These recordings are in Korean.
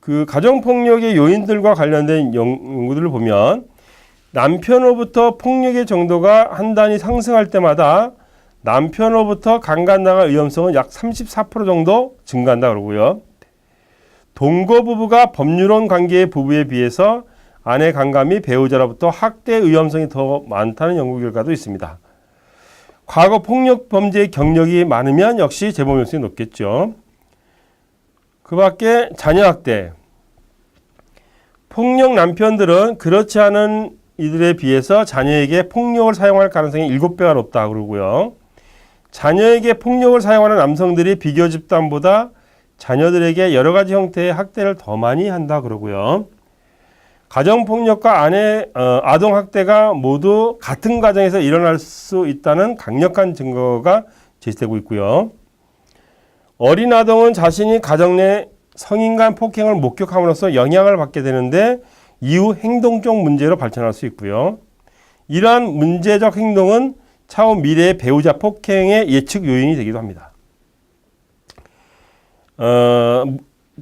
그 가정폭력의 요인들과 관련된 연구들을 보면 남편으로부터 폭력의 정도가 한 단위 상승할 때마다 남편으로부터 강간당할 위험성은 약 34% 정도 증가한다 그러고요. 동거 부부가 법률혼 관계의 부부에 비해서 아내 강간 및 배우자로부터 학대 위험성이 더 많다는 연구 결과도 있습니다. 과거 폭력 범죄의 경력이 많으면 역시 재범 위험성이 높겠죠. 그 밖에 자녀학대. 폭력 남편들은 그렇지 않은 이들에 비해서 자녀에게 폭력을 사용할 가능성이 7배가 높다 그러고요. 자녀에게 폭력을 사용하는 남성들이 비교 집단보다 자녀들에게 여러 가지 형태의 학대를 더 많이 한다 그러고요. 가정폭력과 아동학대가 모두 같은 가정에서 일어날 수 있다는 강력한 증거가 제시되고 있고요. 어린 아동은 자신이 가정 내 성인 간 폭행을 목격함으로써 영향을 받게 되는데 이후 행동적 문제로 발전할 수 있고요. 이러한 문제적 행동은 차후 미래의 배우자 폭행의 예측 요인이 되기도 합니다.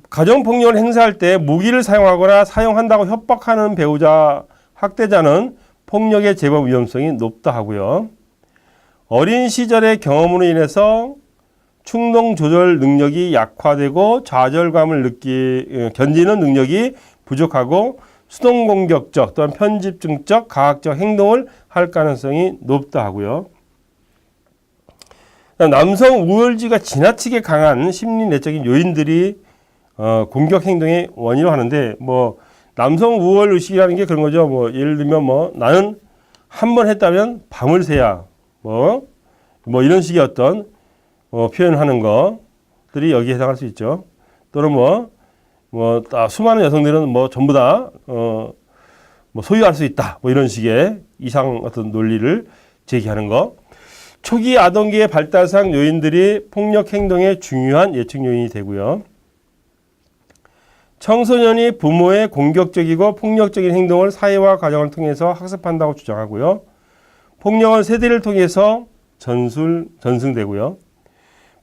가정폭력을 행사할 때 무기를 사용하거나 사용한다고 협박하는 배우자 학대자는 폭력의 재범 위험성이 높다 하고요. 어린 시절의 경험으로 인해서 충동 조절 능력이 약화되고 좌절감을 견디는 능력이 부족하고 수동공격적 또는 편집증적 가학적 행동을 할 가능성이 높다 하고요. 남성 우월지가 지나치게 강한 심리 내적인 요인들이 공격 행동의 원인으로 하는데 남성 우월 의식이라는 게 그런 거죠. 예를 들면 나는 한 번 했다면 밤을 새야 이런 식의 어떤 표현하는 것들이 여기에 해당할 수 있죠. 또는 수많은 여성들은 전부 다 소유할 수 있다. 이런 식의 이상 어떤 논리를 제기하는 것. 초기 아동기의 발달상 요인들이 폭력 행동의 중요한 예측 요인이 되고요. 청소년이 부모의 공격적이고 폭력적인 행동을 사회와 가정을 통해서 학습한다고 주장하고요. 폭력은 세대를 통해서 전승되고요.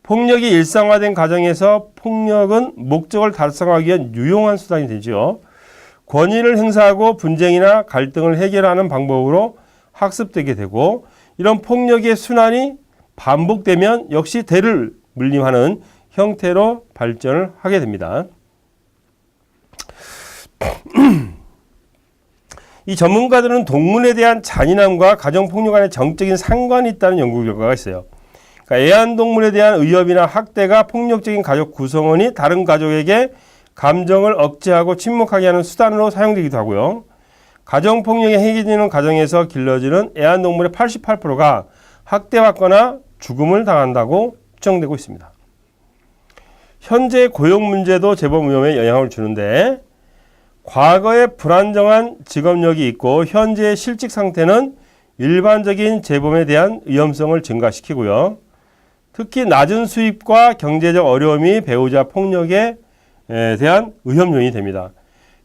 폭력이 일상화된 가정에서 폭력은 목적을 달성하기 위한 유용한 수단이 되죠. 권위를 행사하고 분쟁이나 갈등을 해결하는 방법으로 학습되게 되고 이런 폭력의 순환이 반복되면 역시 대를 물림하는 형태로 발전을 하게 됩니다. 이 전문가들은 동물에 대한 잔인함과 가정폭력 간의 정적인 상관이 있다는 연구 결과가 있어요. 그러니까 애완동물에 대한 위협이나 학대가 폭력적인 가족 구성원이 다른 가족에게 감정을 억제하고 침묵하게 하는 수단으로 사용되기도 하고요. 가정폭력이 행해지는 가정에서 길러지는 애완동물의 88%가 학대받거나 죽음을 당한다고 추정되고 있습니다. 현재 고용 문제도 재범 위험에 영향을 주는데 과거에 불안정한 직업력이 있고 현재의 실직 상태는 일반적인 재범에 대한 위험성을 증가시키고요. 특히 낮은 수입과 경제적 어려움이 배우자 폭력에 대한 위험 요인이 됩니다.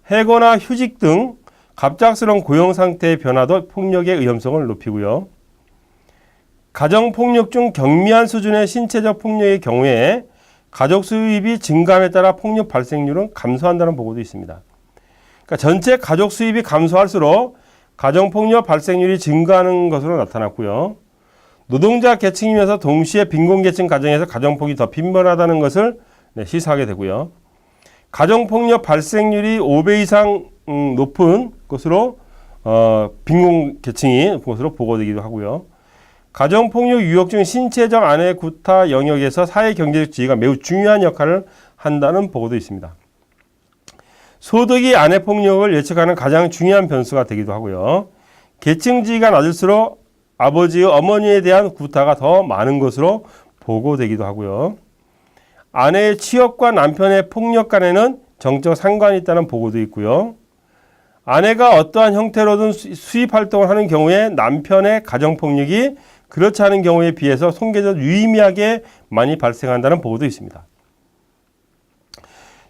해고나 휴직 등 갑작스러운 고용 상태의 변화도 폭력의 위험성을 높이고요. 가정폭력 중 경미한 수준의 신체적 폭력의 경우에 가족 수입이 증감에 따라 폭력 발생률은 감소한다는 보고도 있습니다. 그러니까 전체 가족 수입이 감소할수록 가정폭력 발생률이 증가하는 것으로 나타났고요. 노동자 계층이면서 동시에 빈곤계층 가정에서 가정폭력이 더 빈번하다는 것을 시사하게 되고요. 가정폭력 발생률이 5배 이상 높은 것으로 빈곤계층이 높은 것으로 보고되기도 하고요. 가정폭력 유혹 중 신체적 아내 구타 영역에서 사회경제적 지위가 매우 중요한 역할을 한다는 보고도 있습니다. 소득이 아내 폭력을 예측하는 가장 중요한 변수가 되기도 하고요. 계층 지위가 낮을수록 아버지의 어머니에 대한 구타가 더 많은 것으로 보고되기도 하고요. 아내의 취업과 남편의 폭력 간에는 정적 상관이 있다는 보고도 있고요. 아내가 어떠한 형태로든 수입 활동을 하는 경우에 남편의 가정폭력이 그렇지 않은 경우에 비해서 통계적으로 유의미하게 많이 발생한다는 보고도 있습니다.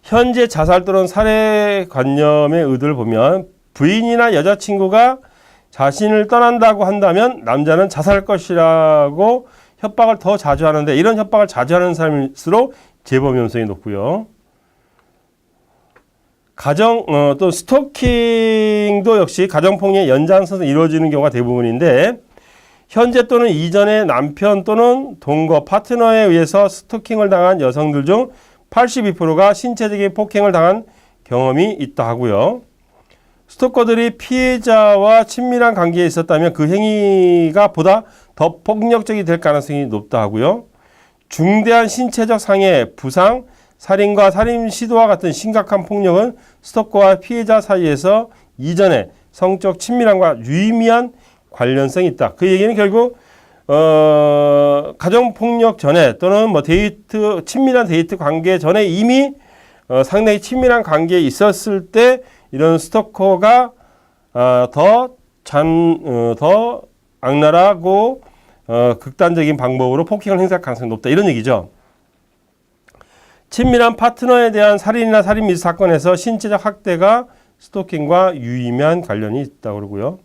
현재 자살 또는 살해 관념의 의도를 보면 부인이나 여자친구가 자신을 떠난다고 한다면 남자는 자살할 것이라고 협박을 더 자주 하는데 이런 협박을 자주 하는 사람일수록 재범 위험성이 높고요. 또 스토킹도 역시 가정폭력의 연장선에서 이루어지는 경우가 대부분인데 현재 또는 이전에 남편 또는 동거, 파트너에 의해서 스토킹을 당한 여성들 중 82%가 신체적인 폭행을 당한 경험이 있다 하고요. 스토커들이 피해자와 친밀한 관계에 있었다면 그 행위가 보다 더 폭력적이 될 가능성이 높다 하고요. 중대한 신체적 상해, 부상, 살인과 살인 시도와 같은 심각한 폭력은 스토커와 피해자 사이에서 이전에 성적 친밀함과 유의미한 관련성이 있다. 그 얘기는 결국 가정폭력 전에 또는 뭐 친밀한 데이트 관계 전에 이미 상당히 친밀한 관계에 있었을 때 이런 스토커가 더 악랄하고 극단적인 방법으로 폭행을 행사할 가능성이 높다. 이런 얘기죠. 친밀한 파트너에 대한 살인이나 살인 미수 사건에서 신체적 학대가 스토킹과 유의미한 관련이 있다고 그러고요.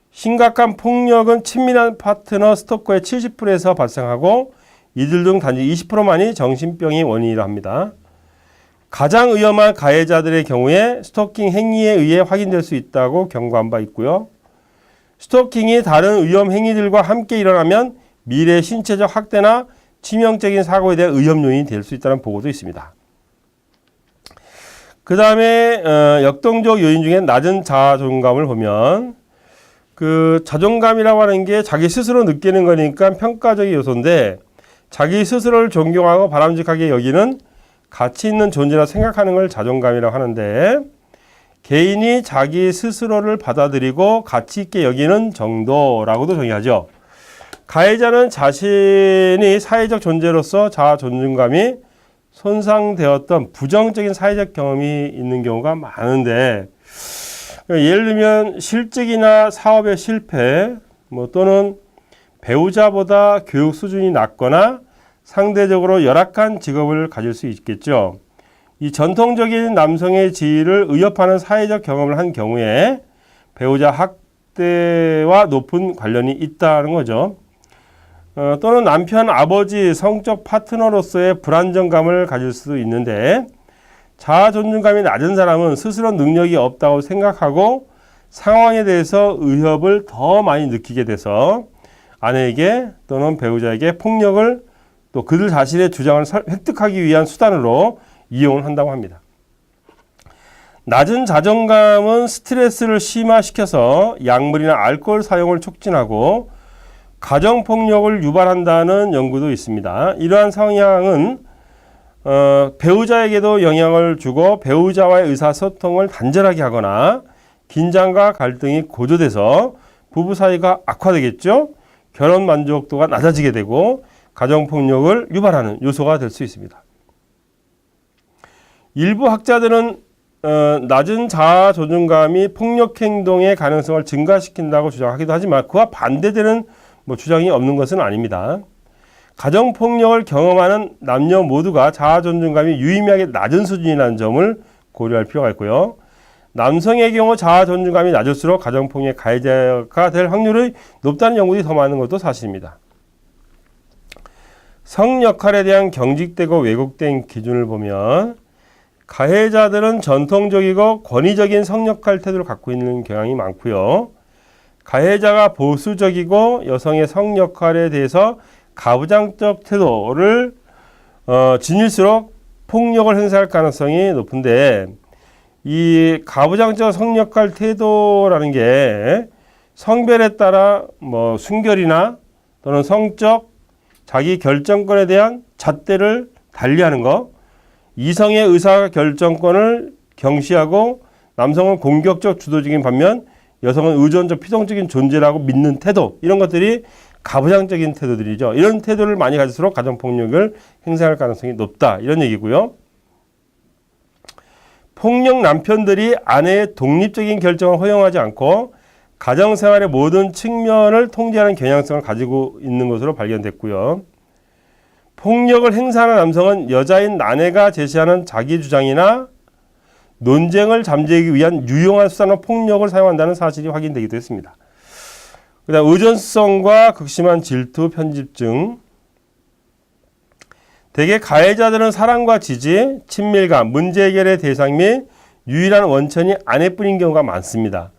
심각한 폭력은 친밀한 파트너 스토커의 70%에서 발생하고 이들 중 단지 20%만이 정신병이 원인이라 합니다. 가장 위험한 가해자들의 경우에 스토킹 행위에 의해 확인될 수 있다고 경고한 바 있고요. 스토킹이 다른 위험 행위들과 함께 일어나면 미래 신체적 학대나 치명적인 사고에 대한 위험 요인이 될 수 있다는 보고도 있습니다. 그 다음에 역동적 요인 중에 낮은 자아 존감을 보면 그 자존감이라고 하는 게 자기 스스로 느끼는 거니까 평가적인 요소인데 자기 스스로를 존경하고 바람직하게 여기는 가치 있는 존재라 생각하는 걸 자존감이라고 하는데 개인이 자기 스스로를 받아들이고 가치 있게 여기는 정도라고도 정의하죠. 가해자는 자신이 사회적 존재로서 자아 존중감이 손상되었던 부정적인 사회적 경험이 있는 경우가 많은데 예를 들면 실직이나 사업의 실패 또는 배우자보다 교육 수준이 낮거나 상대적으로 열악한 직업을 가질 수 있겠죠. 이 전통적인 남성의 지위를 위협하는 사회적 경험을 한 경우에 배우자 학대와 높은 관련이 있다는 거죠. 또는 남편, 아버지, 성적 파트너로서의 불안정감을 가질 수도 있는데 자아 존중감이 낮은 사람은 스스로 능력이 없다고 생각하고 상황에 대해서 위협을 더 많이 느끼게 돼서 아내에게 또는 배우자에게 폭력을 또 그들 자신의 주장을 획득하기 위한 수단으로 이용을 한다고 합니다. 낮은 자존감은 스트레스를 심화시켜서 약물이나 알코올 사용을 촉진하고 가정폭력을 유발한다는 연구도 있습니다. 이러한 성향은 배우자에게도 영향을 주고 배우자와의 의사소통을 단절하게 하거나 긴장과 갈등이 고조돼서 부부 사이가 악화되겠죠. 결혼 만족도가 낮아지게 되고 가정폭력을 유발하는 요소가 될 수 있습니다. 일부 학자들은 낮은 자아 존중감이 폭력 행동의 가능성을 증가시킨다고 주장하기도 하지만 그와 반대되는 주장이 없는 것은 아닙니다. 가정폭력을 경험하는 남녀 모두가 자아 존중감이 유의미하게 낮은 수준이라는 점을 고려할 필요가 있고요. 남성의 경우 자아 존중감이 낮을수록 가정폭력의 가해자가 될 확률이 높다는 연구들이 더 많은 것도 사실입니다. 성 역할에 대한 경직되고 왜곡된 기준을 보면 가해자들은 전통적이고 권위적인 성 역할 태도를 갖고 있는 경향이 많고요. 가해자가 보수적이고 여성의 성 역할에 대해서 가부장적 태도를 지닐수록 폭력을 행사할 가능성이 높은데 이 가부장적 성 역할 태도라는 게 성별에 따라 순결이나 또는 성적 자기 결정권에 대한 잣대를 달리하는 것, 이성의 의사 결정권을 경시하고 남성은 공격적 주도적인 반면 여성은 의존적 피동적인 존재라고 믿는 태도, 이런 것들이 가부장적인 태도들이죠. 이런 태도를 많이 가질수록 가정폭력을 행사할 가능성이 높다, 이런 얘기고요. 폭력 남편들이 아내의 독립적인 결정을 허용하지 않고 가정생활의 모든 측면을 통제하는 경향성을 가지고 있는 것으로 발견됐고요. 폭력을 행사하는 남성은 여자인 아내가 제시하는 자기 주장이나 논쟁을 잠재우기 위한 유용한 수단으로 폭력을 사용한다는 사실이 확인되기도 했습니다. 그다음 의존성과 극심한 질투, 편집증, 대개 가해자들은 사랑과 지지, 친밀감, 문제 해결의 대상 및 유일한 원천이 아내뿐인 경우가 많습니다.